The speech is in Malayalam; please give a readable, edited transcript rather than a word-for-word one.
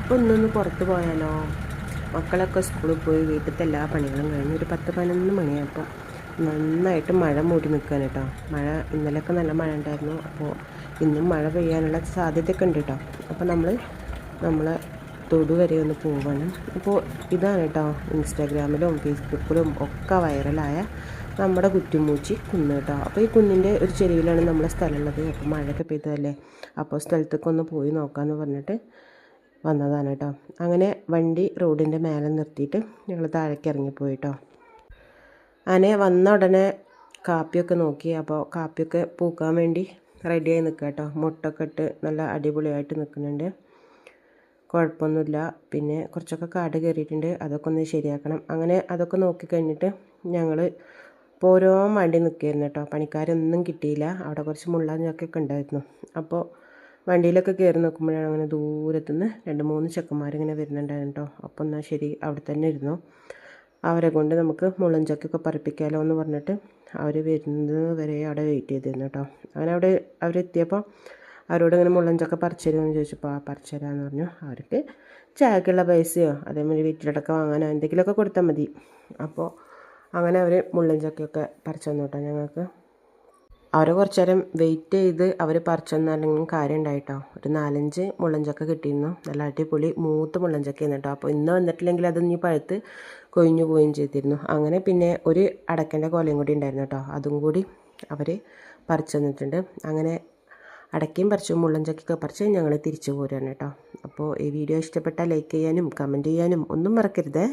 അപ്പോൾ ഇന്നൊന്ന് പുറത്ത് പോയാലോ? മക്കളൊക്കെ സ്കൂളിൽ പോയി വീട്ടിലത്തെ എല്ലാ പണികളും കഴിഞ്ഞ് ഒരു 10-11 മണിയായപ്പോൾ നന്നായിട്ട് മഴ മൂടി നിൽക്കാൻ കേട്ടോ. മഴ ഇന്നലെയൊക്കെ നല്ല മഴ ഉണ്ടായിരുന്നു. അപ്പോൾ ഇന്നും മഴ പെയ്യാനുള്ള സാധ്യതയൊക്കെ ഉണ്ട് കേട്ടോ. അപ്പോൾ നമ്മളെ തൊടു വരെ ഒന്ന് പോവാണ്. അപ്പോൾ ഇതാണ് കേട്ടോ ഇൻസ്റ്റാഗ്രാമിലും ഫേസ്ബുക്കിലും ഒക്കെ വൈറലായ നമ്മുടെ കുറ്റുമൂച്ചി കുന്ന് കേട്ടോ. അപ്പോൾ ഈ കുന്നിൻ്റെ ഒരു ചെരുവിലാണ് നമ്മളെ സ്ഥലമുള്ളത്. അപ്പോൾ മഴയൊക്കെ പെയ്തതല്ലേ, അപ്പോൾ സ്ഥലത്തേക്ക് ഒന്ന് പോയി നോക്കാമെന്ന് പറഞ്ഞിട്ട് വന്നതാണ് കേട്ടോ. അങ്ങനെ വണ്ടി റോഡിൻ്റെ മേലെ നിർത്തിയിട്ട് ഞങ്ങൾ താഴേക്ക് ഇറങ്ങിപ്പോയി കേട്ടോ. അങ്ങനെ വന്ന ഉടനെ കാപ്പിയൊക്കെ നോക്കി. അപ്പോൾ കാപ്പിയൊക്കെ പൂക്കാൻ വേണ്ടി റെഡിയായി നിൽക്കുക കേട്ടോ. മുട്ടൊക്കെ ഇട്ട് നല്ല അടിപൊളിയായിട്ട് നിൽക്കുന്നുണ്ട്, കുഴപ്പമൊന്നുമില്ല. പിന്നെ കുറച്ചൊക്കെ കാട് കയറിയിട്ടുണ്ട്, അതൊക്കെ ഒന്ന് ശരിയാക്കണം. അങ്ങനെ അതൊക്കെ നോക്കി കഴിഞ്ഞിട്ട് ഞങ്ങൾ പോരോം വണ്ടി നിൽക്കുകയായിരുന്നു കേട്ടോ. പണിക്കാരൊന്നും കിട്ടിയില്ല, അവിടെ കുറച്ച് മുള്ളാഞ്ഞൊക്കെ ഉണ്ടായിരുന്നു. അപ്പോൾ വണ്ടിയിലൊക്കെ കയറി നോക്കുമ്പോഴാണ് അങ്ങനെ ദൂരത്തുനിന്ന് 2-3 ചെക്കന്മാരിങ്ങനെ വരുന്നുണ്ടായിരുന്നു കേട്ടോ. അപ്പോൾ എന്നാൽ ശരി അവിടെ തന്നെ ഇരുന്നു, അവരെ കൊണ്ട് നമുക്ക് മുള്ളൻചക്കൊക്കെ പറിപ്പിക്കാമല്ലോ എന്ന് പറഞ്ഞിട്ട് അവർ വരുന്നത് വരെ അവിടെ വെയിറ്റ് ചെയ്തിരുന്നു കേട്ടോ. അങ്ങനെ അവരെത്തിയപ്പോൾ അവരോട് ഇങ്ങനെ മുള്ളൻചക്ക പറിച്ചു തരുമെന്ന് ചോദിച്ചപ്പോൾ പറിച്ചു തരാമെന്ന് പറഞ്ഞു. അവർക്ക് ചായക്കുള്ള പൈസയോ അതേമാതിരി വീട്ടിലടക്കം വാങ്ങാനോ എന്തെങ്കിലുമൊക്കെ കൊടുത്താൽ മതി. അപ്പോൾ അങ്ങനെ അവർ മുള്ളൻചക്കയൊക്കെ പറിച്ചു തന്നു കേട്ടോ ഞങ്ങൾക്ക്. അവരെ കുറച്ച് നേരം വെയിറ്റ് ചെയ്ത് അവർ പറിച്ചു തന്നാലും കാര്യം ഉണ്ടായിട്ടോ. ഒരു 4-5 മുള്ളൻചക്ക കിട്ടിയിരുന്നു, നല്ല അടിപൊളി മൂത്ത മുള്ളൻചക്കയായിരുന്നു കേട്ടോ. അപ്പോൾ ഇന്ന് വന്നിട്ടില്ലെങ്കിൽ അത് ഇനി പഴുത്ത് കൊഴിഞ്ഞു പോവുകയും ചെയ്തിരുന്നു. അങ്ങനെ പിന്നെ ഒരു അടയ്ക്കൻ്റെ കൊലയും കൂടി ഉണ്ടായിരുന്നു കേട്ടോ, അതും കൂടി അവർ പറിച്ചു തന്നിട്ടുണ്ട്. അങ്ങനെ അടയ്ക്കയും പറിച്ചു മുള്ളൻചക്കയൊക്കെ പറിച്ച് ഞങ്ങൾ തിരിച്ചു പോരുകയാണ് കേട്ടോ. അപ്പോൾ ഈ വീഡിയോ ഇഷ്ടപ്പെട്ടാൽ ലൈക്ക് ചെയ്യാനും കമൻറ്റ് ചെയ്യാനും ഒന്നും മറക്കരുതേ.